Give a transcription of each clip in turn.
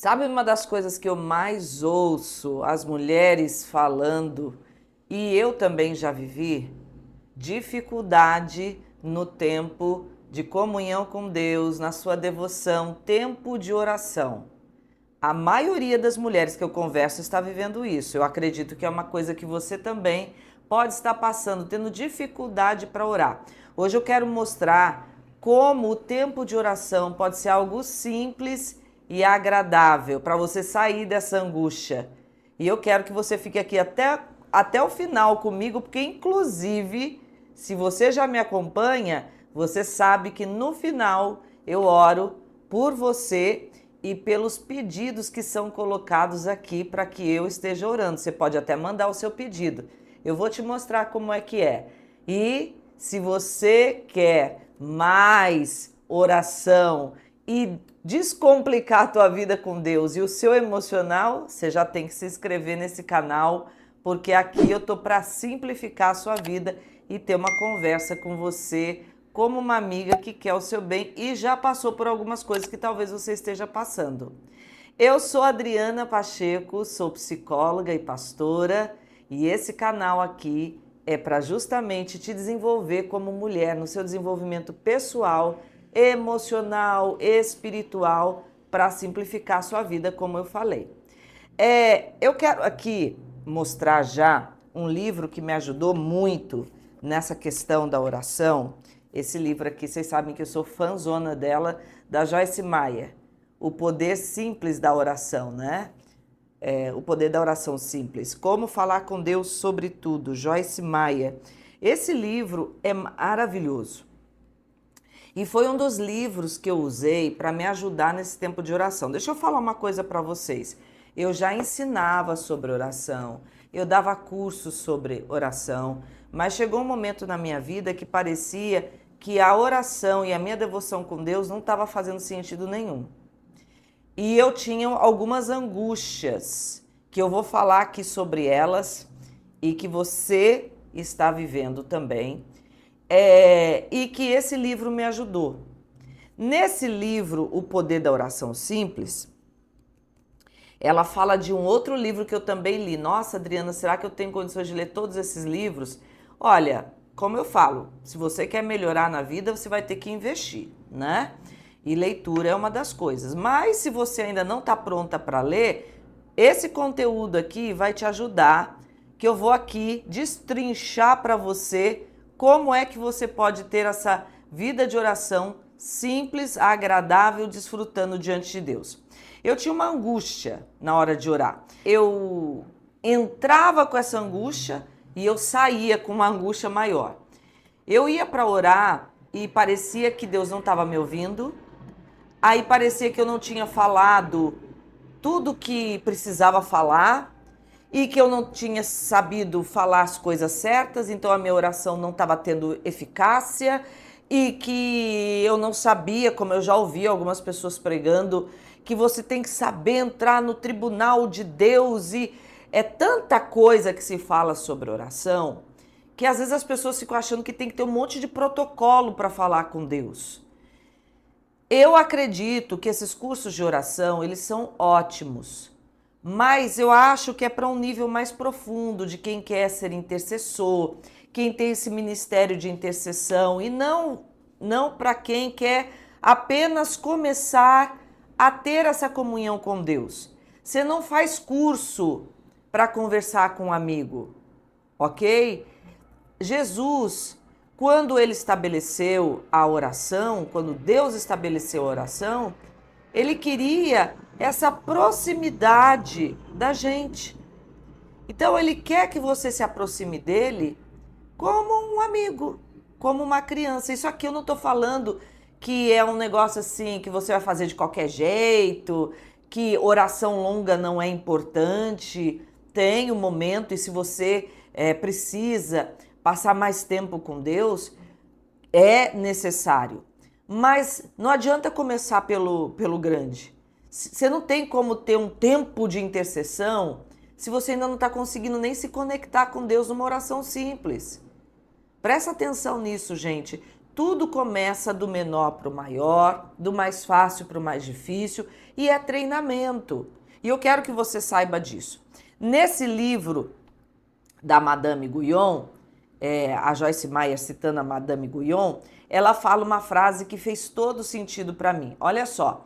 Sabe uma das coisas que eu mais ouço as mulheres falando, e eu também já vivi? Dificuldade no tempo de comunhão com Deus, na sua devoção, tempo de oração. A maioria das mulheres que eu converso está vivendo isso. Eu acredito que é uma coisa que você também pode estar passando, tendo dificuldade para orar. Hoje eu quero mostrar como o tempo de oração pode ser algo simples e agradável para você sair dessa angústia. E eu quero que você fique aqui até o final comigo, porque inclusive, se você já me acompanha, você sabe que no final eu oro por você e pelos pedidos que são colocados aqui para que eu esteja orando. Você pode até mandar o seu pedido. Eu vou te mostrar como é que é. E se você quer mais oração e descomplicar a tua vida com Deus e o seu emocional, você já tem que se inscrever nesse canal, porque aqui eu tô para simplificar a sua vida e ter uma conversa com você como uma amiga que quer o seu bem e já passou por algumas coisas que talvez você esteja passando. Eu sou Adriana Pacheco, sou psicóloga e pastora, e esse canal aqui é para justamente te desenvolver como mulher no seu desenvolvimento pessoal, emocional, espiritual, para simplificar a sua vida, como eu falei. Eu quero aqui mostrar já um livro que me ajudou muito nessa questão da oração. Esse livro aqui, vocês sabem que eu sou fãzona dela, da Joyce Meyer. O Poder Simples da Oração, né? O Poder da Oração Simples. Como falar com Deus sobre tudo, Joyce Meyer. Esse livro é maravilhoso. E foi um dos livros que eu usei para me ajudar nesse tempo de oração. Deixa eu falar uma coisa para vocês. Eu já ensinava sobre oração, eu dava cursos sobre oração, mas chegou um momento na minha vida que parecia que a oração e a minha devoção com Deus não estava fazendo sentido nenhum. E eu tinha algumas angústias, que eu vou falar aqui sobre elas e que você está vivendo também, e que esse livro me ajudou. Nesse livro, O Poder da Oração Simples, ela fala de um outro livro que eu também li. Nossa, Adriana, será que eu tenho condições de ler todos esses livros? Olha, como eu falo, se você quer melhorar na vida, você vai ter que investir, né? E leitura é uma das coisas. Mas se você ainda não está pronta para ler, esse conteúdo aqui vai te ajudar, que eu vou aqui destrinchar para você como é que você pode ter essa vida de oração simples, agradável, desfrutando diante de Deus. Eu tinha uma angústia na hora de orar. Eu entrava com essa angústia e eu saía com uma angústia maior. Eu ia para orar e parecia que Deus não estava me ouvindo. Aí parecia que eu não tinha falado tudo que precisava falar e que eu não tinha sabido falar as coisas certas, então a minha oração não estava tendo eficácia e que eu não sabia, como eu já ouvi algumas pessoas pregando, que você tem que saber entrar no tribunal de Deus e é tanta coisa que se fala sobre oração que às vezes as pessoas ficam achando que tem que ter um monte de protocolo para falar com Deus. Eu acredito que esses cursos de oração, eles são ótimos, mas eu acho que é para um nível mais profundo de quem quer ser intercessor, quem tem esse ministério de intercessão e não para quem quer apenas começar a ter essa comunhão com Deus. Você não faz curso para conversar com um amigo, ok? Jesus, quando ele estabeleceu a oração, quando Deus estabeleceu a oração, ele queria essa proximidade da gente. Então ele quer que você se aproxime dele como um amigo, como uma criança. Isso aqui eu não estou falando que é um negócio assim que você vai fazer de qualquer jeito, que oração longa não é importante. Tem um momento e se você precisa passar mais tempo com Deus, é necessário. Mas não adianta começar pelo grande. Você não tem como ter um tempo de intercessão se você ainda não está conseguindo nem se conectar com Deus numa oração simples. Presta atenção nisso, gente. Tudo começa do menor para o maior, do mais fácil para o mais difícil, e é treinamento. E eu quero que você saiba disso. Nesse livro da Madame Guyon, a Joyce Meyer citando a Madame Guyon, ela fala uma frase que fez todo sentido para mim. Olha só,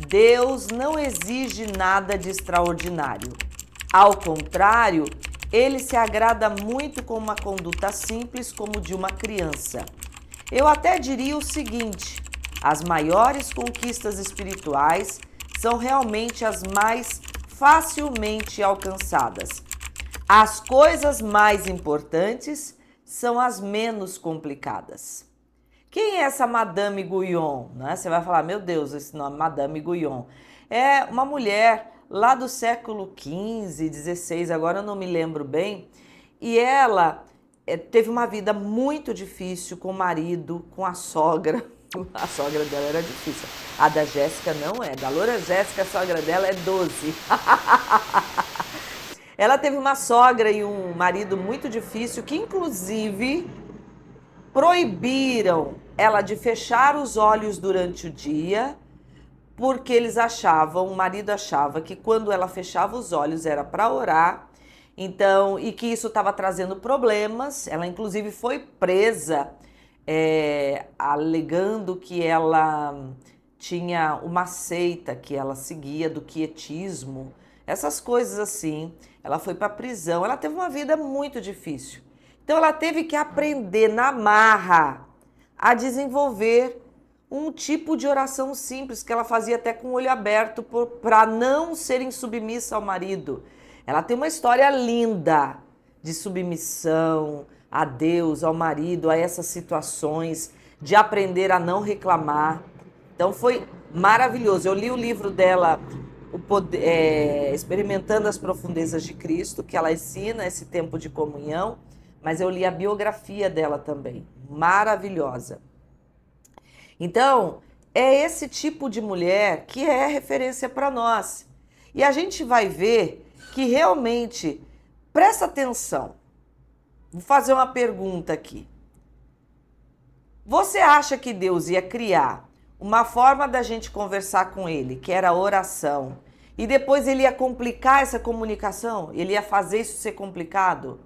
Deus não exige nada de extraordinário. Ao contrário, ele se agrada muito com uma conduta simples como de uma criança. Eu até diria o seguinte: as maiores conquistas espirituais são realmente as mais facilmente alcançadas. As coisas mais importantes são as menos complicadas. Quem é essa Madame Guyon? Né? Você vai falar, meu Deus, esse nome, Madame Guyon. É uma mulher lá do século XV, XVI, agora eu não me lembro bem, e ela teve uma vida muito difícil com o marido, com a sogra. A sogra dela era difícil. A da Jéssica não é. Da Loura Jéssica, a sogra dela é 12. Ela teve uma sogra e um marido muito difícil que, inclusive, proibiram ela de fechar os olhos durante o dia, porque eles achavam, o marido achava que quando ela fechava os olhos era para orar, então, e que isso estava trazendo problemas. Ela inclusive foi presa, alegando que ela tinha uma seita que ela seguia do quietismo, essas coisas assim. Ela foi para a prisão, ela teve uma vida muito difícil. Então ela teve que aprender na marra a desenvolver um tipo de oração simples que ela fazia até com o olho aberto para não ser insubmissa ao marido. Ela tem uma história linda de submissão a Deus, ao marido, a essas situações, de aprender a não reclamar. Então foi maravilhoso. Eu li o livro dela, Experimentando as Profundezas de Cristo, que ela ensina esse tempo de comunhão, mas eu li a biografia dela também, maravilhosa. Então, é esse tipo de mulher que é referência para nós. E a gente vai ver que realmente, presta atenção, vou fazer uma pergunta aqui. Você acha que Deus ia criar uma forma da gente conversar com ele, que era a oração, e depois ele ia complicar essa comunicação? Ele ia fazer isso ser complicado?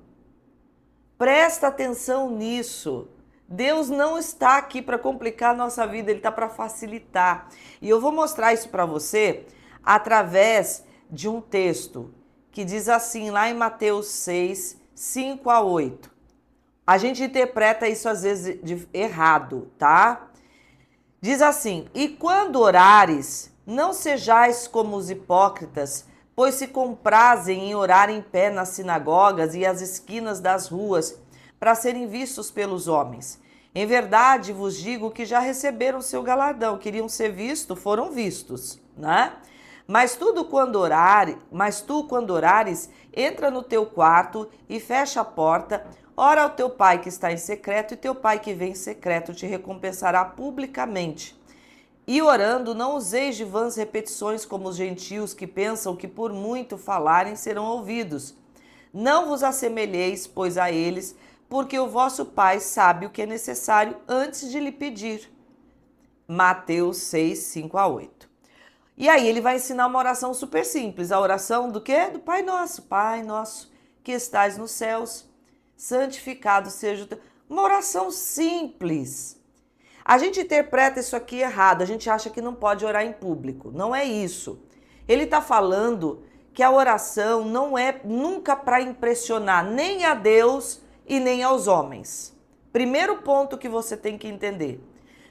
Presta atenção nisso. Deus não está aqui para complicar a nossa vida, ele está para facilitar. E eu vou mostrar isso para você através de um texto que diz assim, lá em Mateus 6, 5 a 8. A gente interpreta isso às vezes errado, tá? Diz assim: e quando orares, não sejais como os hipócritas, pois se comprazem em orar em pé nas sinagogas e às esquinas das ruas, para serem vistos pelos homens. Em verdade vos digo que já receberam seu galardão, queriam ser vistos, foram vistos, né? Mas tu, quando orares, entra no teu quarto e fecha a porta, ora ao teu pai que está em secreto, e teu pai que vem em secreto te recompensará publicamente. E orando, não useis de vãs repetições como os gentios que pensam que por muito falarem serão ouvidos. Não vos assemelheis, pois, a eles, porque o vosso pai sabe o que é necessário antes de lhe pedir. Mateus 6, 5 a 8. E aí ele vai ensinar uma oração super simples. A oração do quê? Do Pai Nosso. Pai Nosso, que estais nos céus, santificado seja o teu... Uma oração simples. A gente interpreta isso aqui errado. A gente acha que não pode orar em público. Não é isso. Ele está falando que a oração não é nunca para impressionar nem a Deus e nem aos homens. Primeiro ponto que você tem que entender.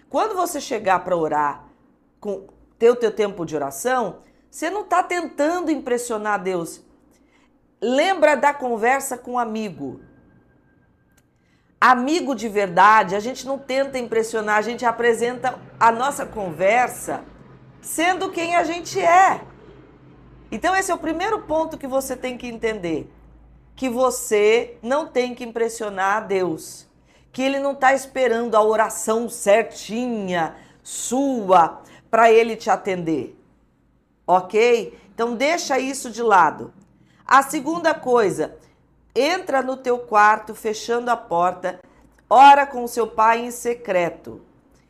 Quando você chegar para orar, ter o teu tempo de oração, você não está tentando impressionar Deus. Lembra da conversa com um amigo. Amigo de verdade, a gente não tenta impressionar, a gente apresenta a nossa conversa sendo quem a gente é. Então esse é o primeiro ponto que você tem que entender. Que você não tem que impressionar a Deus. Que Ele não está esperando a oração certinha, sua, para Ele te atender. Ok? Então deixa isso de lado. A segunda coisa, entra no teu quarto, fechando a porta, ora com seu pai em secreto.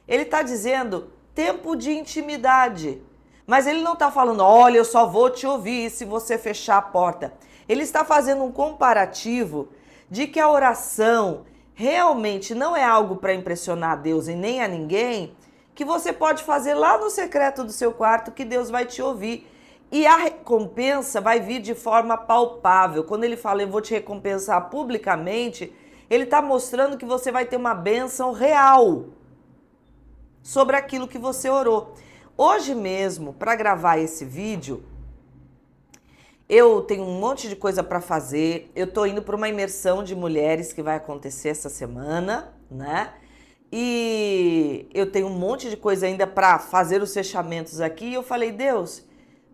Ele está dizendo tempo de intimidade. Mas ele não está falando, olha, eu só vou te ouvir se você fechar a porta. Ele está fazendo um comparativo de que a oração realmente não é algo para impressionar a Deus e nem a ninguém, que você pode fazer lá no secreto do seu quarto, que Deus vai te ouvir. E a recompensa vai vir de forma palpável. Quando ele fala, eu vou te recompensar publicamente, ele está mostrando que você vai ter uma bênção real sobre aquilo que você orou. Hoje mesmo, para gravar esse vídeo, eu tenho um monte de coisa para fazer. Eu tô indo para uma imersão de mulheres que vai acontecer essa semana, né? E eu tenho um monte de coisa ainda para fazer os fechamentos aqui. E eu falei, Deus,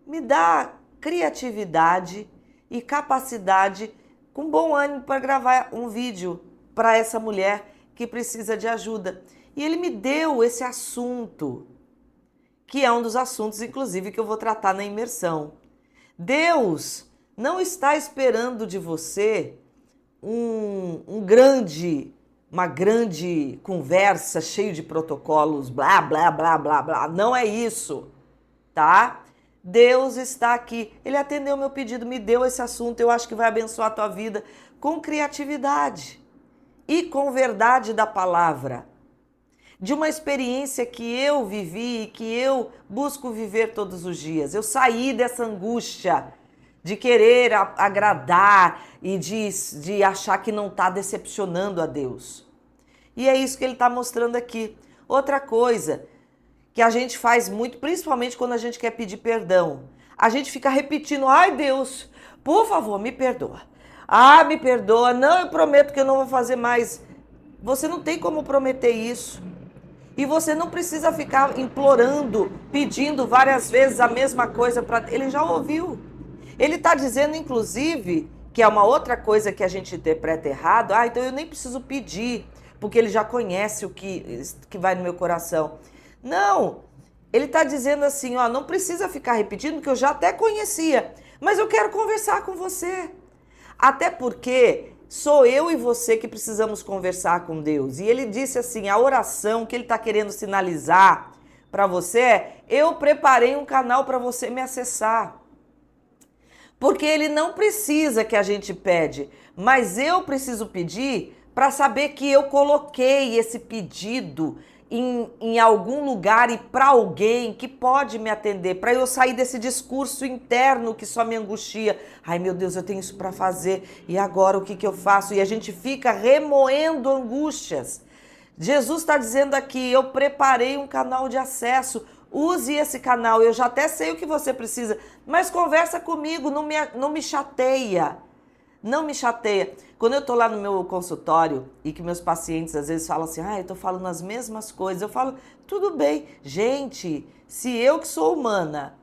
me dá criatividade e capacidade com bom ânimo para gravar um vídeo para essa mulher que precisa de ajuda. E ele me deu esse assunto, que é um dos assuntos, inclusive, que eu vou tratar na imersão. Deus não está esperando de você uma grande conversa cheia de protocolos, blá, blá, blá, blá, blá. Não é isso, tá? Deus está aqui. Ele atendeu meu pedido, me deu esse assunto. Eu acho que vai abençoar a tua vida com criatividade e com verdade da palavra. De uma experiência que eu vivi e que eu busco viver todos os dias. Eu saí dessa angústia de querer agradar e de achar que não está decepcionando a Deus. E é isso que ele está mostrando aqui. Outra coisa que a gente faz muito, principalmente quando a gente quer pedir perdão. A gente fica repetindo, ai Deus, por favor, me perdoa. Ah, me perdoa, não, eu prometo que eu não vou fazer mais. Você não tem como prometer isso. E você não precisa ficar implorando, pedindo várias vezes a mesma coisa para ele. Já ouviu. Ele está dizendo, inclusive, que é uma outra coisa que a gente interpreta errado. Ah, então eu nem preciso pedir, porque ele já conhece o que vai no meu coração. Não, ele está dizendo assim, ó, não precisa ficar repetindo, que eu já até conhecia, mas eu quero conversar com você. Até porque sou eu e você que precisamos conversar com Deus. E ele disse assim, a oração que ele está querendo sinalizar para você é, eu preparei um canal para você me acessar. Porque ele não precisa que a gente pede, mas eu preciso pedir para saber que eu coloquei esse pedido em algum lugar e para alguém que pode me atender, para eu sair desse discurso interno que só me angustia. Ai meu Deus, eu tenho isso para fazer e agora o que eu faço? E a gente fica remoendo angústias. Jesus está dizendo aqui, eu preparei um canal de acesso, use esse canal, eu já até sei o que você precisa, mas conversa comigo, não me chateia. Não me chateia. Quando eu tô lá no meu consultório e que meus pacientes às vezes falam assim, eu tô falando as mesmas coisas, eu falo, tudo bem. Gente, se eu que sou humana,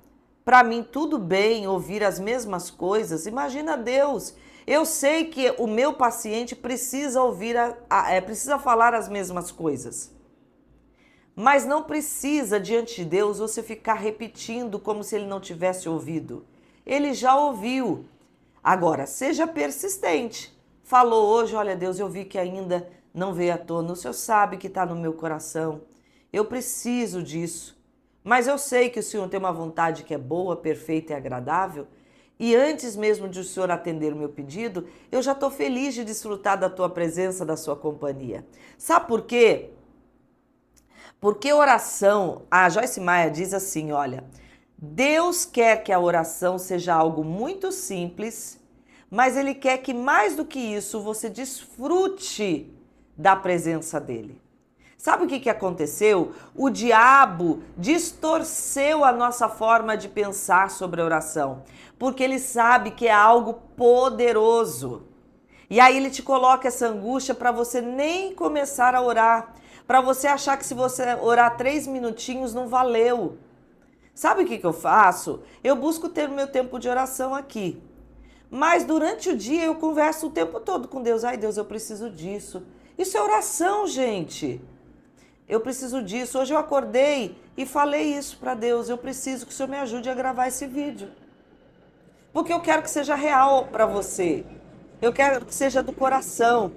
para mim tudo bem ouvir as mesmas coisas, imagina Deus. Eu sei que o meu paciente precisa ouvir, precisa falar as mesmas coisas. Mas não precisa, diante de Deus, você ficar repetindo como se ele não tivesse ouvido. Ele já ouviu. Agora, seja persistente. Falou hoje, olha Deus, eu vi que ainda não veio à tona. O Senhor sabe que está no meu coração. Eu preciso disso. Mas eu sei que o Senhor tem uma vontade que é boa, perfeita e agradável. E antes mesmo de o Senhor atender o meu pedido, eu já estou feliz de desfrutar da tua presença, da sua companhia. Sabe por quê? Porque oração, a Joyce Meyer diz assim, olha, Deus quer que a oração seja algo muito simples, mas Ele quer que mais do que isso você desfrute da presença dEle. Sabe o que aconteceu? O diabo distorceu a nossa forma de pensar sobre a oração, porque ele sabe que é algo poderoso. E aí ele te coloca essa angústia para você nem começar a orar, para você achar que se você orar 3 minutinhos não valeu. Sabe o que eu faço? Eu busco ter o meu tempo de oração aqui. Mas durante o dia eu converso o tempo todo com Deus. Ai Deus, eu preciso disso. Isso é oração, gente. Eu preciso disso. Hoje eu acordei e falei isso para Deus. Eu preciso que o Senhor me ajude a gravar esse vídeo. Porque eu quero que seja real para você. Eu quero que seja do coração.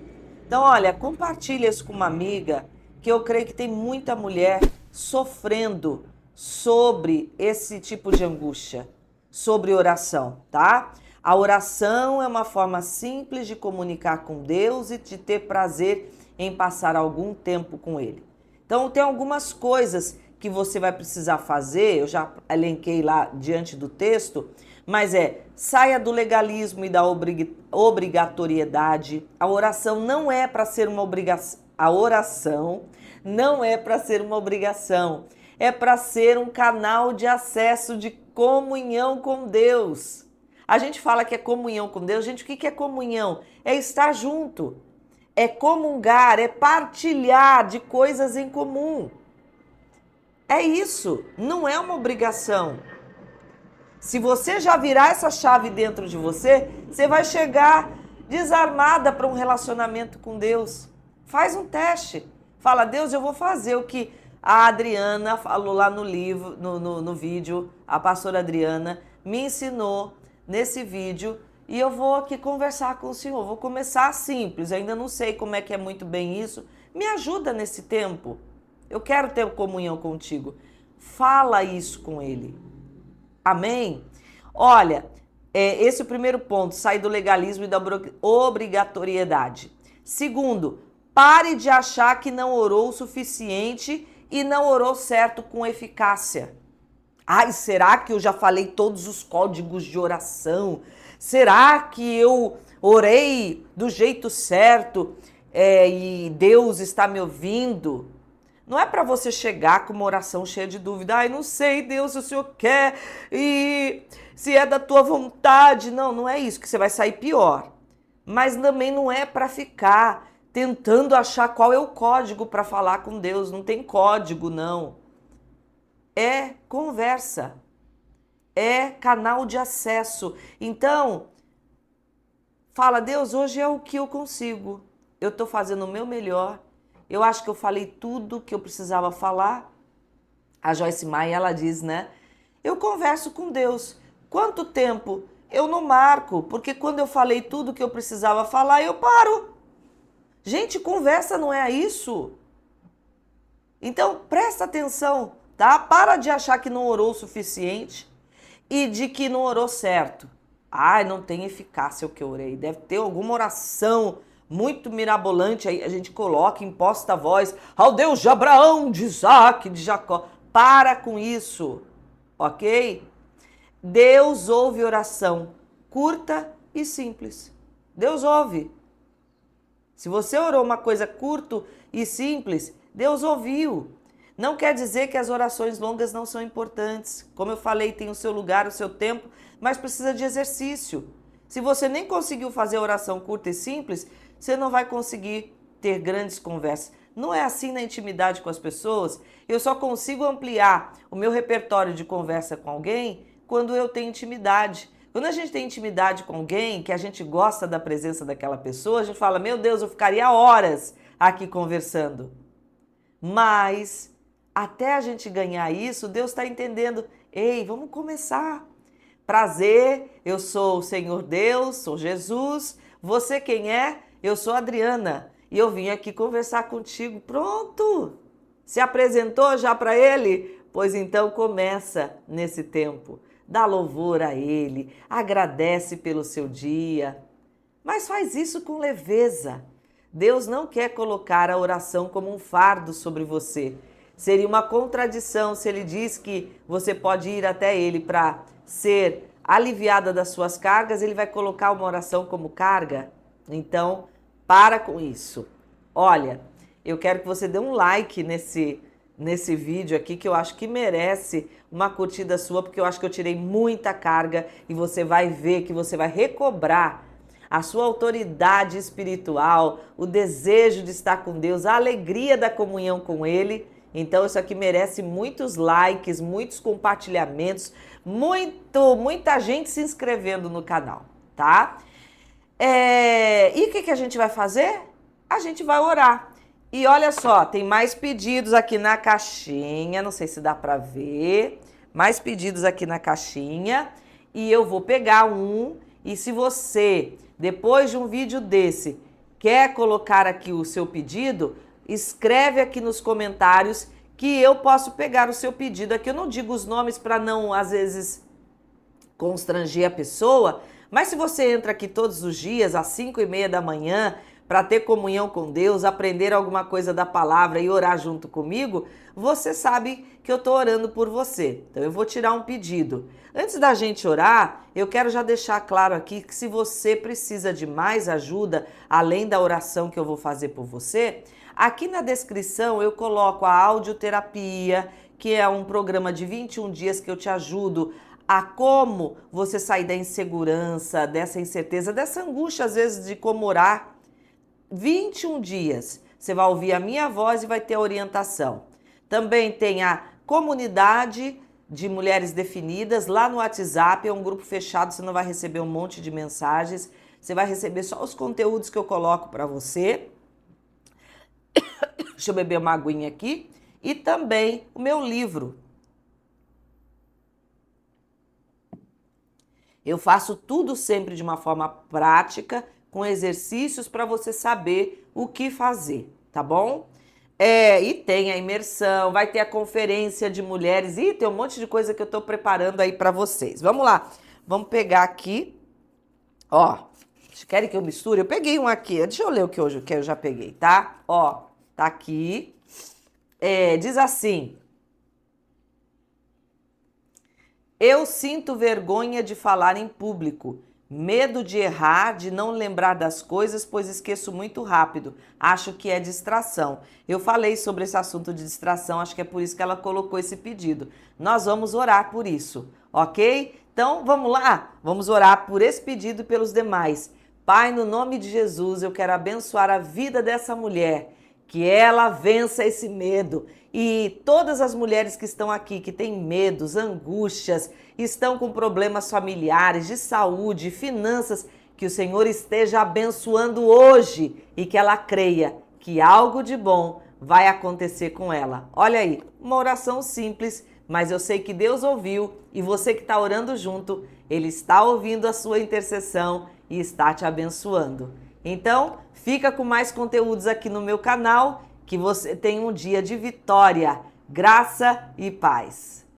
Então, olha, compartilha isso com uma amiga, que eu creio que tem muita mulher sofrendo sobre esse tipo de angústia, sobre oração, tá? A oração é uma forma simples de comunicar com Deus e de ter prazer em passar algum tempo com Ele. Então, tem algumas coisas que você vai precisar fazer, eu já elenquei lá diante do texto, mas saia do legalismo e da obrigatoriedade. A oração não é para ser uma obrigação. A oração não é para ser uma obrigação, é para ser um canal de acesso de comunhão com Deus. A gente fala que é comunhão com Deus. Gente, o que é comunhão? É estar junto, é comungar, é partilhar de coisas em comum. É isso, não é uma obrigação. Se você já virar essa chave dentro de você, você vai chegar desarmada para um relacionamento com Deus. Faz um teste. Fala, Deus, eu vou fazer o que a Adriana falou lá no livro, no vídeo, a pastora Adriana me ensinou nesse vídeo, e eu vou aqui conversar com o Senhor. Vou começar simples, ainda não sei como é que é muito bem isso. Me ajuda nesse tempo. Eu quero ter comunhão contigo. Fala isso com Ele. Amém? Olha, esse é o primeiro ponto, sair do legalismo e da obrigatoriedade. Segundo, pare de achar que não orou o suficiente e não orou certo com eficácia. Ai, será que eu já falei todos os códigos de oração? Será que eu orei do jeito certo e Deus está me ouvindo? Não é para você chegar com uma oração cheia de dúvida. Ai, não sei, Deus, se o Senhor quer e se é da tua vontade. Não, não é isso, que você vai sair pior. Mas também não é para ficar tentando achar qual é o código para falar com Deus. Não tem código, não. É conversa. É canal de acesso. Então, fala, Deus, hoje é o que eu consigo. Eu estou fazendo o meu melhor. Eu acho que eu falei tudo que eu precisava falar. A Joyce Meyer, ela diz, né? Eu converso com Deus. Quanto tempo? Eu não marco, porque quando eu falei tudo que eu precisava falar, eu paro. Gente, conversa não é isso? Então, presta atenção, tá? Para de achar que não orou o suficiente e de que não orou certo. Ai, não tem eficácia o que eu orei. Deve ter alguma oração muito mirabolante, aí a gente coloca, imposta a voz, ao Deus de Abraão, de Isaac, de Jacó. Para com isso, ok? Deus ouve oração curta e simples. Deus ouve. Se você orou uma coisa curta e simples, Deus ouviu. Não quer dizer que as orações longas não são importantes. Como eu falei, tem o seu lugar, o seu tempo, mas precisa de exercício. Se você nem conseguiu fazer oração curta e simples, você não vai conseguir ter grandes conversas. Não é assim na intimidade com as pessoas. Eu só consigo ampliar o meu repertório de conversa com alguém quando eu tenho intimidade. Quando a gente tem intimidade com alguém, que a gente gosta da presença daquela pessoa, a gente fala, meu Deus, eu ficaria horas aqui conversando. Mas até a gente ganhar isso, Deus está entendendo. Ei, vamos começar. Prazer, eu sou o Senhor Deus, sou Jesus. Você quem é? Eu sou Adriana e eu vim aqui conversar contigo. Pronto! Se apresentou já para Ele? Pois então começa nesse tempo. Dá louvor a Ele, agradece pelo seu dia, mas faz isso com leveza. Deus não quer colocar a oração como um fardo sobre você. Seria uma contradição se Ele diz que você pode ir até Ele para ser aliviada das suas cargas, Ele vai colocar uma oração como carga. Então, para com isso. Olha, eu quero que você dê um like nesse vídeo aqui, que eu acho que merece uma curtida sua, porque eu acho que eu tirei muita carga e você vai ver que você vai recobrar a sua autoridade espiritual, o desejo de estar com Deus, a alegria da comunhão com Ele. Então isso aqui merece muitos likes, muitos compartilhamentos, muita gente se inscrevendo no canal, tá? E o que a gente vai fazer? A gente vai orar. E olha só, tem mais pedidos aqui na caixinha, não sei se dá para ver, mais pedidos aqui na caixinha, e eu vou pegar um, e se você, depois de um vídeo desse, Quer colocar aqui o seu pedido? Escreve aqui nos comentários que eu posso pegar o seu pedido aqui. Eu não digo os nomes para não, às vezes, constranger a pessoa, mas se você entra aqui todos os dias às 5:30 da manhã para ter comunhão com Deus, aprender alguma coisa da palavra e orar junto comigo, você sabe que eu estou orando por você. Então eu vou tirar um pedido. Antes da gente orar, eu quero já deixar claro aqui que se você precisa de mais ajuda, além da oração que eu vou fazer por você, aqui na descrição eu coloco a audioterapia, que é um programa de 21 dias que eu te ajudo a como você sair da insegurança, dessa incerteza, dessa angústia às vezes de como orar. 21 dias. Você vai ouvir a minha voz e vai ter a orientação. Também tem a comunidade de mulheres definidas lá no WhatsApp, é um grupo fechado, você não vai receber um monte de mensagens, você vai receber só os conteúdos que eu coloco para você. Deixa eu beber uma aguinha aqui. E também o meu livro. Eu faço tudo sempre de uma forma prática, com exercícios para você saber o que fazer, tá bom? E tem a imersão, vai ter a conferência de mulheres, e tem um monte de coisa que eu tô preparando aí para vocês. Vamos lá, vamos pegar aqui, ó, querem que eu misture? Eu peguei um aqui, deixa eu ler o que eu já peguei, tá? Ó, tá aqui, diz assim: eu sinto vergonha de falar em público, medo de errar, de não lembrar das coisas, pois esqueço muito rápido. Acho que é distração. Eu falei sobre esse assunto de distração, acho que é por isso que ela colocou esse pedido. Nós vamos orar por isso, ok? Então, vamos lá? Vamos orar por esse pedido e pelos demais. Pai, no nome de Jesus, eu quero abençoar a vida dessa mulher, que ela vença esse medo. E todas as mulheres que estão aqui, que têm medos, angústias, estão com problemas familiares, de saúde, finanças, que o Senhor esteja abençoando hoje e que ela creia que algo de bom vai acontecer com ela. Olha aí, uma oração simples, mas eu sei que Deus ouviu e você que está orando junto, Ele está ouvindo a sua intercessão e está te abençoando. Então, fica com mais conteúdos aqui no meu canal, que você tenha um dia de vitória, graça e paz.